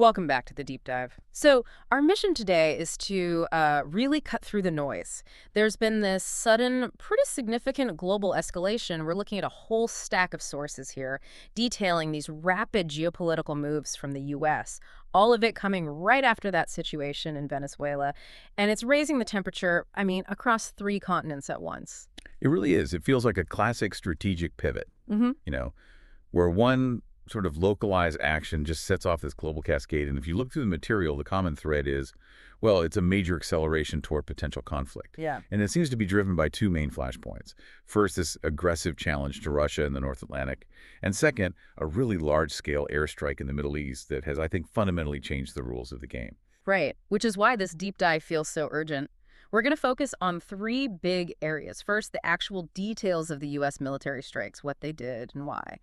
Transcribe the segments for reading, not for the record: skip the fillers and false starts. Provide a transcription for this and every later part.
Welcome back to the deep dive. So, our mission today is to really cut through the noise. There's been this sudden, pretty significant global escalation. We're looking at a whole stack of sources here, detailing these rapid geopolitical moves from the U.S., all of it coming right after that situation in Venezuela. And it's raising the temperature, across three continents at once. It really is. It feels like a classic strategic pivot, Mm-hmm. you know, where one sort of localized action just sets off this global cascade. And if you look through the material, the common thread is, well, it's a major acceleration toward potential conflict. Yeah. And it seems to be driven by two main flashpoints. First, this aggressive challenge to Russia in the North Atlantic. And second, a really large-scale airstrike in the Middle East that has, I think, fundamentally changed the rules of the game. Right, which is why this deep dive feels so urgent. We're going to focus on three big areas. First, the actual details of the U.S. military strikes, what they did and why.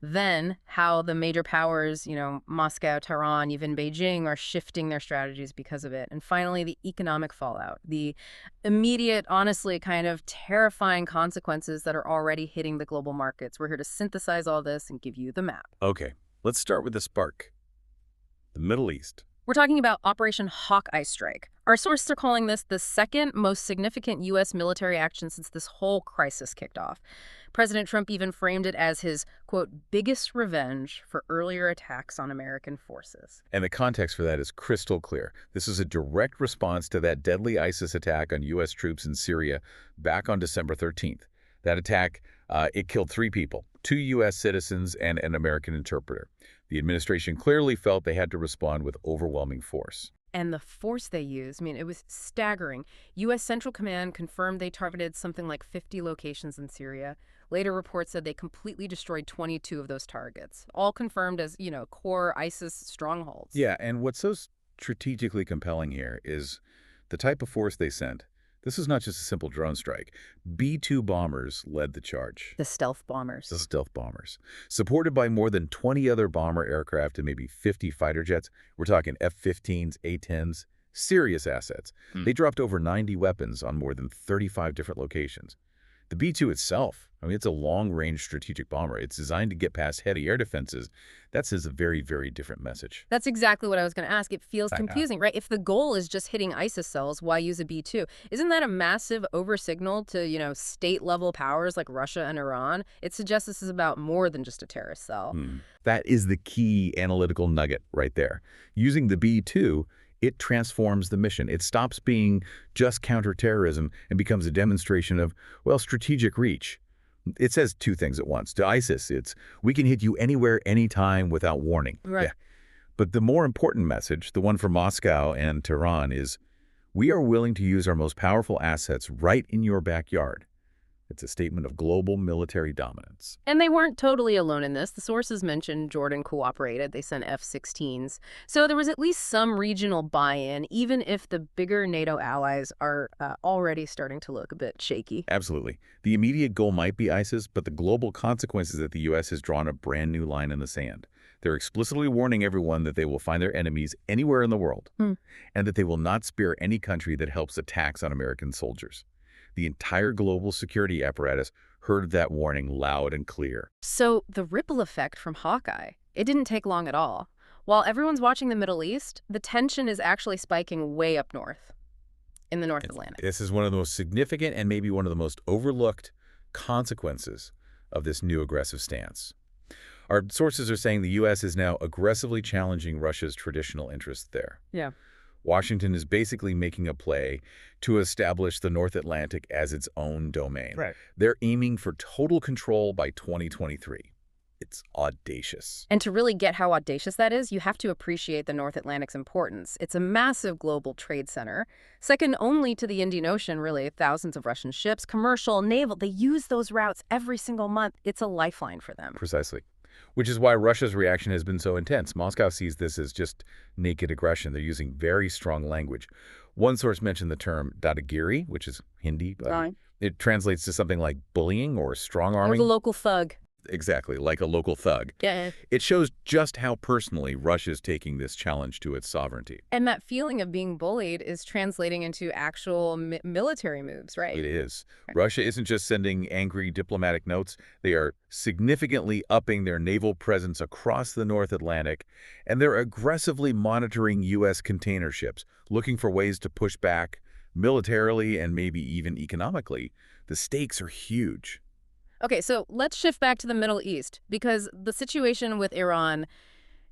Then, how the major powers, Moscow, Tehran, even Beijing, are shifting their strategies because of it. And finally, the economic fallout, the immediate, honestly, kind of terrifying consequences that are already hitting the global markets. We're here to synthesize all this and give you the map. Okay, let's start with the spark. The Middle East. We're talking about Operation Hawkeye Strike. Our sources are calling this the second most significant U.S. military action since this whole crisis kicked off. President Trump even framed it as his, quote, biggest revenge for earlier attacks on American forces. And the context for that is crystal clear. This is a direct response to that deadly ISIS attack on U.S. troops in Syria back on December 13th. That attack, it killed 3 people, 2 U.S. citizens and an American interpreter. The administration clearly felt they had to respond with overwhelming force. And the force they used, it was staggering. U.S. Central Command confirmed they targeted something like 50 locations in Syria. Later reports said they completely destroyed 22 of those targets, all confirmed as, core ISIS strongholds. Yeah, and what's so strategically compelling here is the type of force they sent. This is not just a simple drone strike. B-2 bombers led the charge. The stealth bombers. The stealth bombers. Supported by more than 20 other bomber aircraft and maybe 50 fighter jets. We're talking F-15s, A-10s, serious assets. They dropped over 90 weapons on more than 35 different locations. The B-2 itself, it's a long-range strategic bomber. It's designed to get past heavy air defenses. That says a very, very different message. That's exactly what I was going to ask. It feels confusing, right? If the goal is just hitting ISIS cells, why use a B-2? Isn't that a massive oversignal to, state-level powers like Russia and Iran? It suggests this is about more than just a terrorist cell. That is the key analytical nugget right there. Using the B-2, it transforms the mission. It stops being just counterterrorism and becomes a demonstration of, strategic reach. It says 2 things at once. To ISIS, it's, we can hit you anywhere, anytime, without warning. Right. Yeah. But the more important message, the one from Moscow and Tehran, is we are willing to use our most powerful assets right in your backyard. It's a statement of global military dominance. And they weren't totally alone in this. The sources mentioned Jordan cooperated. They sent F-16s. So there was at least some regional buy-in, even if the bigger NATO allies are already starting to look a bit shaky. Absolutely. The immediate goal might be ISIS, but the global consequences that the U.S. has drawn a brand new line in the sand. They're explicitly warning everyone that they will find their enemies anywhere in the world, and that they will not spare any country that helps attacks on American soldiers. The entire global security apparatus heard that warning loud and clear. So the ripple effect from Hawkeye, it didn't take long at all. While everyone's watching the Middle East, the tension is actually spiking way up north in the North Atlantic. This is one of the most significant and maybe one of the most overlooked consequences of this new aggressive stance. Our sources are saying the U.S. is now aggressively challenging Russia's traditional interests there. Yeah. Washington is basically making a play to establish the North Atlantic as its own domain. Right. They're aiming for total control by 2023. It's audacious. And to really get how audacious that is, you have to appreciate the North Atlantic's importance. It's a massive global trade center, second only to the Indian Ocean, really. Thousands of Russian ships, commercial, naval, they use those routes every single month. It's a lifeline for them. Precisely. Which is why Russia's reaction has been so intense. Moscow sees this as just naked aggression. They're using very strong language. One source mentioned the term dadagiri, which is Hindi. It translates to something like bullying or Or strong-arming. the local thug. Exactly, like a local thug. Yeah. It shows just how personally Russia's taking this challenge to its sovereignty. And that feeling of being bullied is translating into actual military moves, right? It is. Russia isn't just sending angry diplomatic notes. They are significantly upping their naval presence across the North Atlantic, and they're aggressively monitoring U.S. container ships, looking for ways to push back militarily and maybe even economically. The stakes are huge. Okay, so let's shift back to the Middle East because the situation with Iran,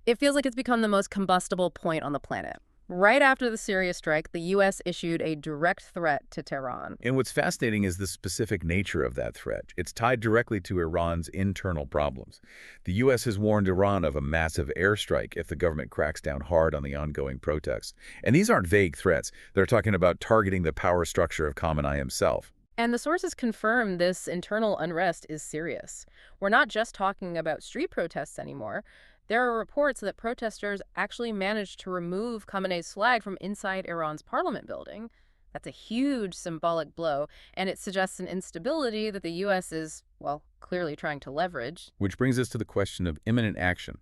it feels like it's become the most combustible point on the planet. Right after the Syria strike, the U.S. issued a direct threat to Tehran. And what's fascinating is the specific nature of that threat. It's tied directly to Iran's internal problems. The U.S. has warned Iran of a massive airstrike if the government cracks down hard on the ongoing protests. And these aren't vague threats. They're talking about targeting the power structure of Khamenei himself. And the sources confirm this internal unrest is serious. We're not just talking about street protests anymore. There are reports that protesters actually managed to remove Khamenei's flag from inside Iran's parliament building. That's a huge symbolic blow, and it suggests an instability that the U.S. is, well, clearly trying to leverage. Which brings us to the question of imminent action.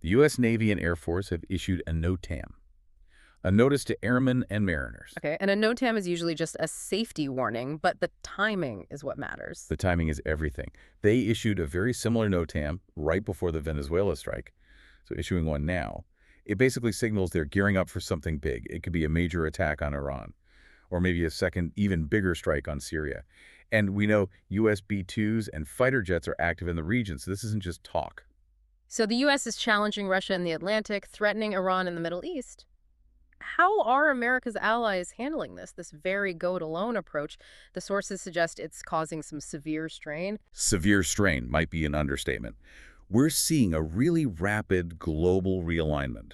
The U.S. Navy and Air Force have issued a NOTAM, a notice to airmen and mariners. Okay, and a NOTAM is usually just a safety warning, but the timing is what matters. The timing is everything. They issued a very similar NOTAM right before the Venezuela strike, so issuing one now. It basically signals they're gearing up for something big. It could be a major attack on Iran, or maybe a second, even bigger strike on Syria. And we know U.S. B-2s and fighter jets are active in the region, so this isn't just talk. So the U.S. is challenging Russia in the Atlantic, threatening Iran in the Middle East. How are America's allies handling this very go-it-alone approach? The sources suggest it's causing some severe strain. Severe strain might be an understatement. We're seeing a really rapid global realignment.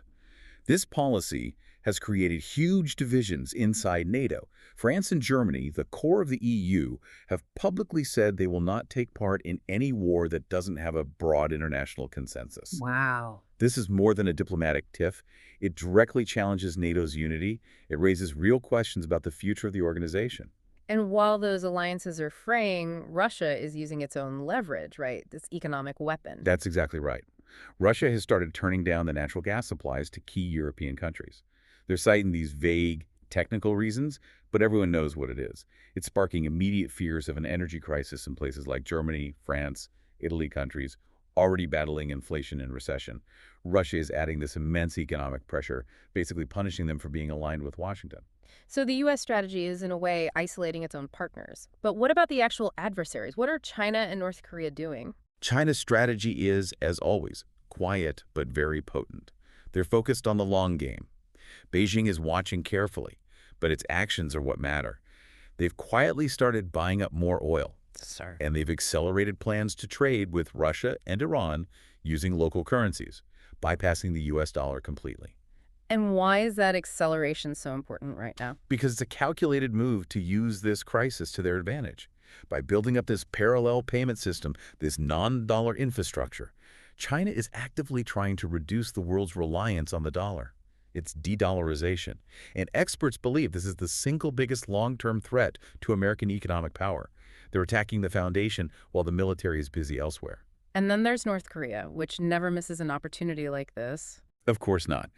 This policy has created huge divisions inside NATO. France and Germany, the core of the EU, have publicly said they will not take part in any war that doesn't have a broad international consensus. Wow. This is more than a diplomatic tiff. It directly challenges NATO's unity. It raises real questions about the future of the organization. And while those alliances are fraying, Russia is using its own leverage, right? This economic weapon. That's exactly right. Russia has started turning down the natural gas supplies to key European countries. They're citing these vague, technical reasons, but everyone knows what it is. It's sparking immediate fears of an energy crisis in places like Germany, France, Italy countries, already battling inflation and recession. Russia is adding this immense economic pressure, basically punishing them for being aligned with Washington. So the U.S. strategy is, in a way, isolating its own partners. But what about the actual adversaries? What are China and North Korea doing? China's strategy is, as always, quiet but very potent. They're focused on the long game. Beijing is watching carefully, but its actions are what matter. They've quietly started buying up more oil, and they've accelerated plans to trade with Russia and Iran using local currencies, bypassing the U.S. dollar completely. And why is that acceleration so important right now? Because it's a calculated move to use this crisis to their advantage. By building up this parallel payment system, this non-dollar infrastructure, China is actively trying to reduce the world's reliance on the dollar. It's de-dollarization. And experts believe this is the single biggest long-term threat to American economic power. They're attacking the foundation while the military is busy elsewhere. And then there's North Korea, which never misses an opportunity like this. Of course not.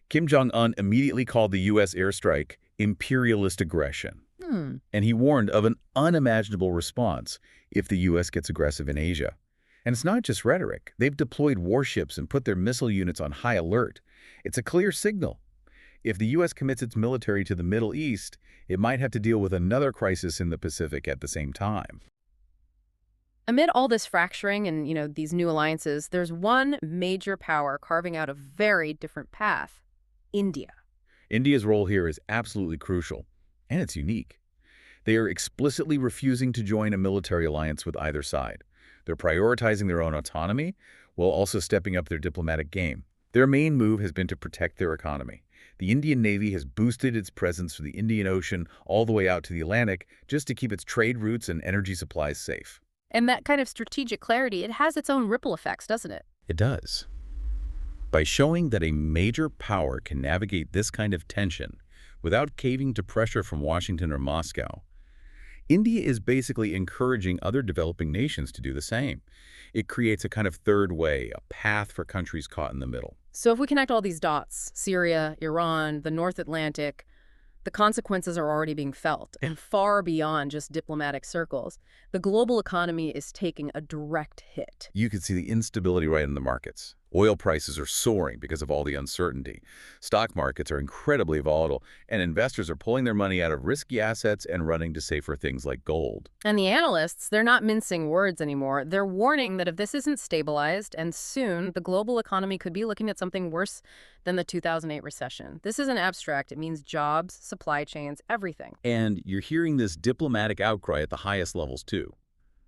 Kim Jong-un immediately called the U.S. airstrike imperialist aggression. And he warned of an unimaginable response if the U.S. gets aggressive in Asia. And it's not just rhetoric. They've deployed warships and put their missile units on high alert. It's a clear signal. If the U.S. commits its military to the Middle East, it might have to deal with another crisis in the Pacific at the same time. Amid all this fracturing and, these new alliances, there's one major power carving out a very different path: India. India's role here is absolutely crucial, and it's unique. They are explicitly refusing to join a military alliance with either side. They're prioritizing their own autonomy while also stepping up their diplomatic game. Their main move has been to protect their economy. The Indian Navy has boosted its presence from the Indian Ocean all the way out to the Atlantic just to keep its trade routes and energy supplies safe. And that kind of strategic clarity, it has its own ripple effects, doesn't it? It does. By showing that a major power can navigate this kind of tension without caving to pressure from Washington or Moscow, India is basically encouraging other developing nations to do the same. It creates a kind of third way, a path for countries caught in the middle. So if we connect all these dots, Syria, Iran, the North Atlantic, the consequences are already being felt, and far beyond just diplomatic circles. The global economy is taking a direct hit. You can see the instability right in the markets. Oil prices are soaring because of all the uncertainty. Stock markets are incredibly volatile, and investors are pulling their money out of risky assets and running to safer things like gold. And the analysts, they're not mincing words anymore. They're warning that if this isn't stabilized, and soon, the global economy could be looking at something worse than the 2008 recession. This isn't abstract. It means jobs, supply chains, everything. And you're hearing this diplomatic outcry at the highest levels, too.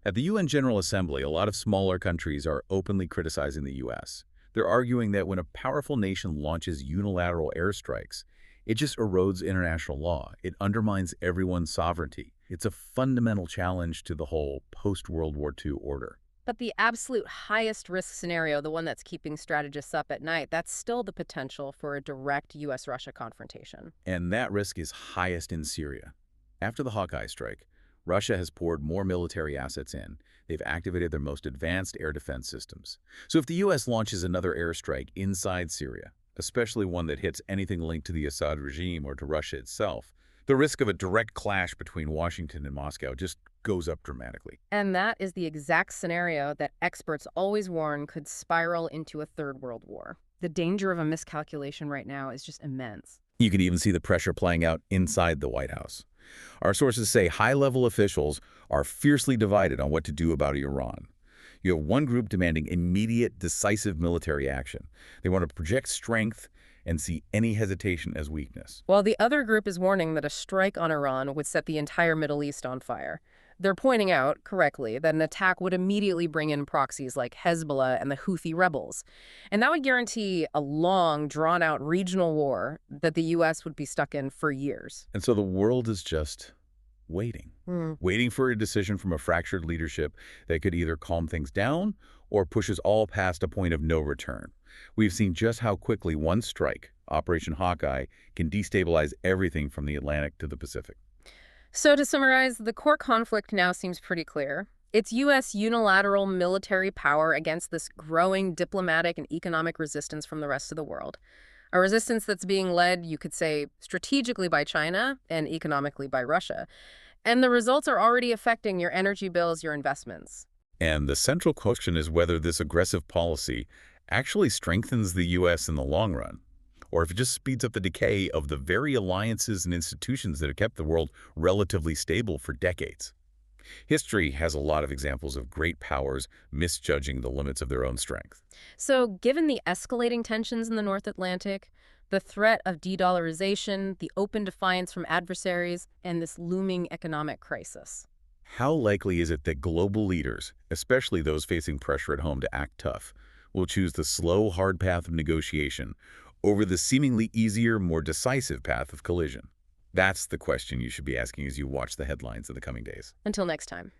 At the UN General Assembly, a lot of smaller countries are openly criticizing the U.S. They're arguing that when a powerful nation launches unilateral airstrikes, it just erodes international law. It undermines everyone's sovereignty. It's a fundamental challenge to the whole post-World War II order. But the absolute highest risk scenario, the one that's keeping strategists up at night, that's still the potential for a direct U.S.-Russia confrontation. And that risk is highest in Syria. After the Hawkeye strike, Russia has poured more military assets in. They've activated their most advanced air defense systems. So if the U.S. launches another airstrike inside Syria, especially one that hits anything linked to the Assad regime or to Russia itself, the risk of a direct clash between Washington and Moscow just goes up dramatically. And that is the exact scenario that experts always warn could spiral into a third world war. The danger of a miscalculation right now is just immense. You can even see the pressure playing out inside the White House. Our sources say high-level officials are fiercely divided on what to do about Iran. You have one group demanding immediate, decisive military action. They want to project strength and see any hesitation as weakness. While the other group is warning that a strike on Iran would set the entire Middle East on fire. They're pointing out, correctly, that an attack would immediately bring in proxies like Hezbollah and the Houthi rebels. And that would guarantee a long, drawn-out regional war that the U.S. would be stuck in for years. And so the world is just waiting. Waiting for a decision from a fractured leadership that could either calm things down or push us all past a point of no return. We've seen just how quickly one strike, Operation Hawkeye, can destabilize everything from the Atlantic to the Pacific. So to summarize, the core conflict now seems pretty clear. It's U.S. unilateral military power against this growing diplomatic and economic resistance from the rest of the world. A resistance that's being led, you could say, strategically by China and economically by Russia. And the results are already affecting your energy bills, your investments. And the central question is whether this aggressive policy actually strengthens the U.S. in the long run, or if it just speeds up the decay of the very alliances and institutions that have kept the world relatively stable for decades. History has a lot of examples of great powers misjudging the limits of their own strength. So given the escalating tensions in the North Atlantic, the threat of de-dollarization, the open defiance from adversaries, and this looming economic crisis, How likely is it that global leaders, especially those facing pressure at home to act tough, will choose the slow, hard path of negotiation over the seemingly easier, more decisive path of collision? That's the question you should be asking as you watch the headlines in the coming days. until next time.